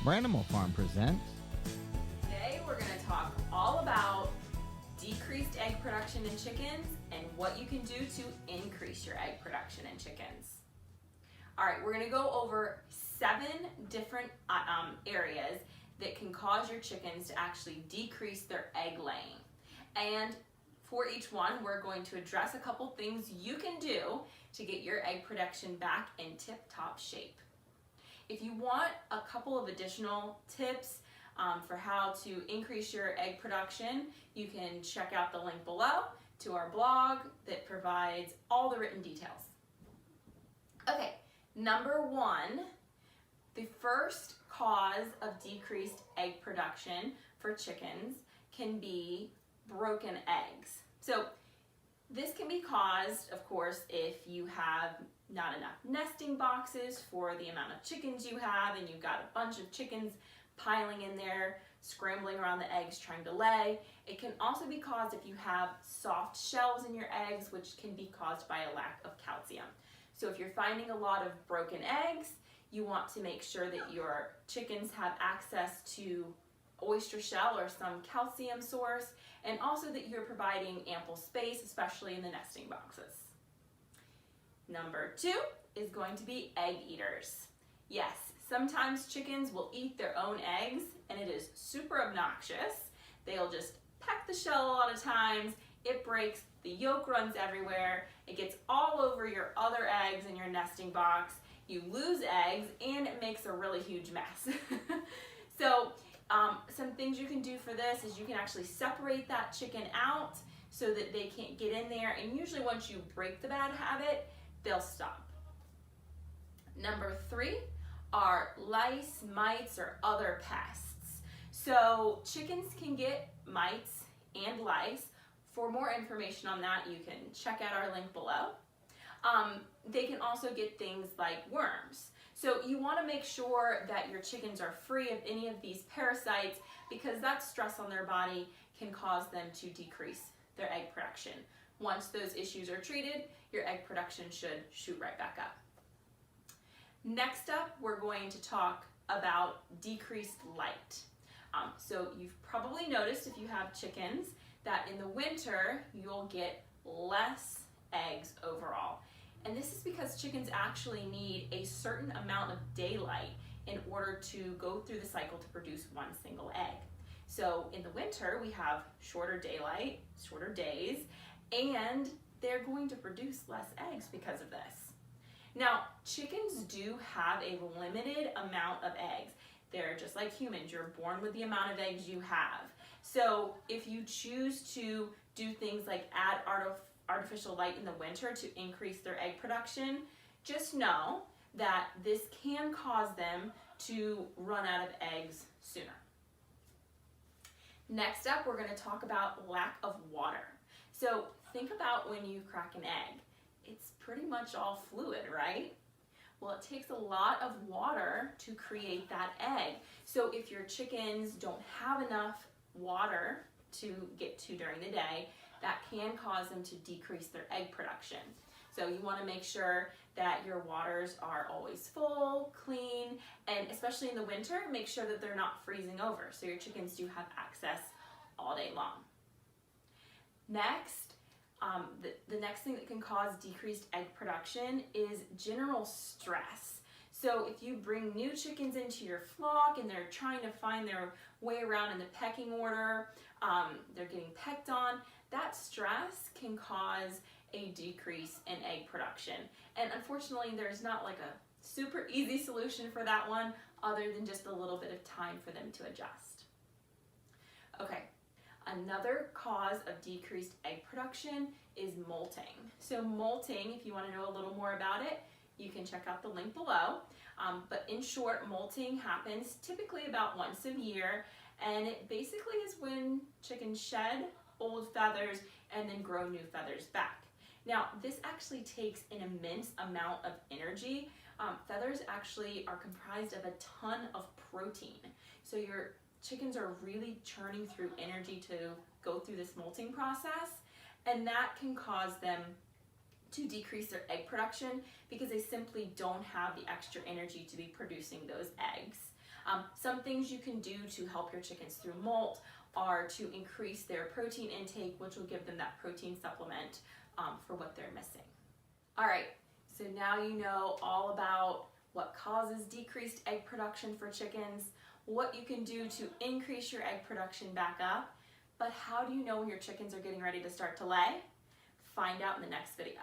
Branimal Farm presents. Today we're going to talk all about decreased egg production in chickens and what you can do to increase your egg production in chickens. All right, we're going to go over 7 different areas that can cause your chickens to actually decrease their egg laying. And for each one, we're going to address a couple things you can do to get your egg production back in tip-top shape. If you want a couple of additional tips for how to increase your egg production, you can check out the link below to our blog that provides all the written details. Okay, number 1, the first cause of decreased egg production for chickens can be broken eggs. So this can be caused, of course, if you have not enough nesting boxes for the amount of chickens you have and you've got a bunch of chickens piling in there, scrambling around the eggs trying to lay. It can also be caused if you have soft shells in your eggs, which can be caused by a lack of calcium. So if you're finding a lot of broken eggs, you want to make sure that your chickens have access to oyster shell or some calcium source, and also that you're providing ample space, especially in the nesting boxes. Number 2 is going to be egg eaters. Yes, sometimes chickens will eat their own eggs, and it is super obnoxious. They'll just peck the shell a lot of times, it breaks, the yolk runs everywhere, it gets all over your other eggs in your nesting box, you lose eggs, and it makes a really huge mess. So some things you can do for this is you can actually separate that chicken out so that they can't get in there, and usually once you break the bad habit, they'll stop. Number 3 are lice, mites, or other pests. So chickens can get mites and lice. For more information on that, you can check out our link below. They can also get things like worms. So you want to make sure that your chickens are free of any of these parasites, because that stress on their body can cause them to decrease their egg production. Once those issues are treated, your egg production should shoot right back up. Next up, we're going to talk about decreased light. So you've probably noticed, if you have chickens, that in the winter you'll get less eggs overall. And this is because chickens actually need a certain amount of daylight in order to go through the cycle to produce one single egg. So in the winter, we have shorter daylight, shorter days, and they're going to produce less eggs because of this. Now, chickens do have a limited amount of eggs. They're just like humans. You're born with the amount of eggs you have. So if you choose to do things like add artificial light in the winter to increase their egg production, just know that this can cause them to run out of eggs sooner. Next up, we're going to talk about lack of water. So think about when you crack an egg. It's pretty much all fluid, right? Well, it takes a lot of water to create that egg. So if your chickens don't have enough water to get to during the day, that can cause them to decrease their egg production. So you want to make sure that your waters are always full, clean, and especially in the winter, make sure that they're not freezing over so your chickens do have access all day long. Next, the next thing that can cause decreased egg production is general stress. So if you bring new chickens into your flock and they're trying to find their way around in the pecking order, they're getting pecked on, that stress can cause a decrease in egg production. And unfortunately, there's not like a super easy solution for that one other than just a little bit of time for them to adjust. Okay, another cause of decreased egg production is molting. So molting, if you want to know a little more about it, you can check out the link below. But in short, molting happens typically about once a year, and it basically is when chickens shed old feathers and then grow new feathers back. Now, this actually takes an immense amount of energy. Feathers actually are comprised of a ton of protein. So your chickens are really churning through energy to go through this molting process, and that can cause them to decrease their egg production because they simply don't have the extra energy to be producing those eggs. Some things you can do to help your chickens through molt are to increase their protein intake, which will give them that protein supplement for what they're missing. All right, so now you know all about what causes decreased egg production for chickens, what you can do to increase your egg production back up, but how do you know when your chickens are getting ready to start to lay? Find out in the next video.